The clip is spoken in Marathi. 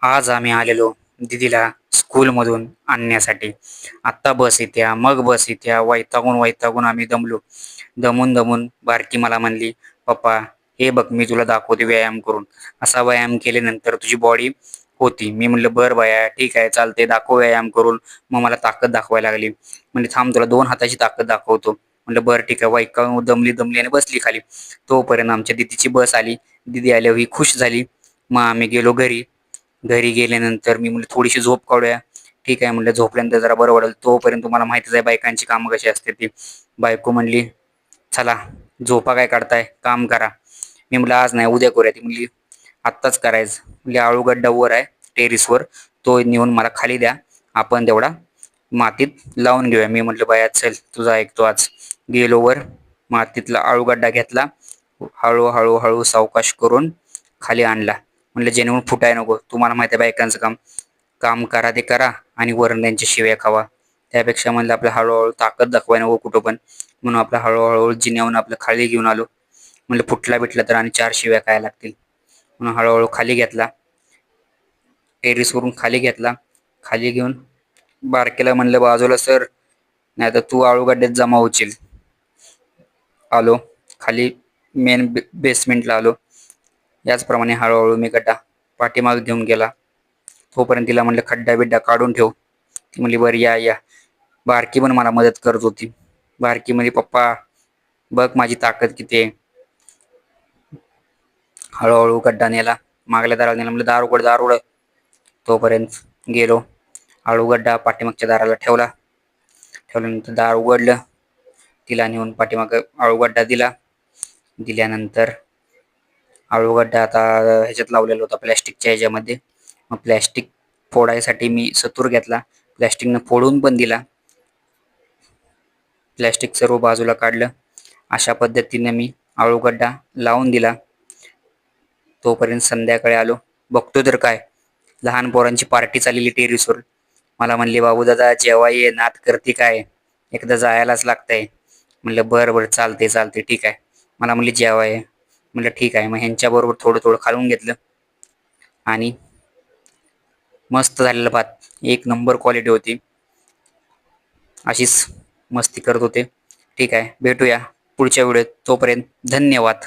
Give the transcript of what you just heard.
आज आम्ही आलेलो दीदीला स्कूलमधून आणण्यासाठी. आत्ता बस येत्या, मग बस येत्या. वैतागून वैतागून आम्ही दमलो. दमून दमून बारकी मला म्हणली, "पप्पा, हे बघ मी तुला दाखवते व्यायाम करून. असा व्यायाम केल्यानंतर तुझी बॉडी होती." मी म्हणलं, "बरं बाया, ठीक आहे, चालते, दाखव व्यायाम करून." मग मला ताकद दाखवायला लागली. म्हणजे थांब तुला 2 हाताची ताकद दाखवतो. म्हणलं, "बरं ठीक आहे." वैतागून दमली दमली आणि बसली खाली. तोपर्यंत आमच्या दीदीची बस आली. दीदी आल्यावर ही खुश झाली. मग आम्ही गेलो घरी. घरी गेल्यानंतर मी म्हणलं थोडीशी झोप काढूया. ठीक आहे म्हणलं, झोपल्यानंतर जरा बरं वाटेल. तोपर्यंत तुम्हाला माहितीच आहे बायकांची कामं कशी असते ती. बायको म्हणली, "चला झोपा काय काढताय, काम करा." मी म्हणलं, "आज नाही उद्या करूया." ती म्हणली, "आत्ताच करायचं." म्हणली, "आळूगड्डा वर आहे टेरेसवर, तो नेऊन मला खाली द्या. आपण तेवढा मातीत लावून घेऊया." मी म्हटलं, "बाया चल तुझा ऐकतो आज." गेलो वर, मातीतला आळूगड्डा घेतला, हळू हळू सावकाश करून खाली आणला. म्हणलं जेणेकरून फुटाय नको. तुम्हाला माहिती आहे बायकांचं काम. काम करा ते करा आणि वरून त्यांच्या शिव्या खावा. त्यापेक्षा म्हणलं आपलं हळूहळू ताकद दाखवाय नको कुठं पण. म्हणून आपलं हळूहळू जिन्याहून आपलं खाली घेऊन आलो. म्हणलं फुटला बिटला तर आणि 4 शिव्या खायला लागतील. म्हणून हळूहळू खाली घेतला. टेरेसवरून खाली घेतला. खाली घेऊन बारकेला म्हणलं, "बाजूला सर, नाहीतर तू आळूगड्ड्यात जमा होशील." आलो खाली, मेन बेसमेंटला आलो. याचप्रमाणे हळूहळू मी गड्डा पाठीमागे घेऊन गेला. तोपर्यंत तिला म्हणलं, "खड्डा बिड्डा काढून ठेव." ती म्हणली, "बरं या या." बारकी पण मला मदत करत होती. बारकी म्हणली, "पप्पा बघ माझी ताकद किती आहे." हळूहळू गड्डा नेला. मागल्या दाराला नेला. म्हणलं, "दार उघड, दार उघड." तोपर्यंत गेलो. गड्डा पाठीमागच्या दाराला ठेवला. ठेवल्यानंतर दार उघडलं. तिला नेऊन पाठीमागं आळूगड्डा दिला. दिल्यानंतर आळूगड्डा आता ह्याच्यात लावलेला होता प्लॅस्टिकच्या ह्याच्यामध्ये. मग प्लॅस्टिक फोडायसाठी मी सतूर घेतला. प्लॅस्टिकनं फोडून पण दिला. प्लॅस्टिक सर्व बाजूला काढलं. अशा पद्धतीने मी आळूगड्डा लावून दिला. तोपर्यंत संध्याकाळी आलो. बघतो तर काय, लहान पोरांची पार्टी चाललेली टेरेसवर. मला म्हणले, "बाबू दादा जेव्हा ये, नाद करते काय, एकदा जायलाच लागतंय." म्हणलं, "बरं बरं चालते चालते ठीक आहे." मला म्हणली, "जेव्हा ये." म्हणलं, "ठीक आहे." मग ह्यांच्याबरोबर थोडं थोडं खाऊन घेतलं आणि मस्त झालेलं भात, एक नंबर क्वालिटी होती. अशीच मस्ती करत होते. ठीक आहे, भेटूया पुढच्या व्हिडिओत. तोपर्यंत धन्यवाद.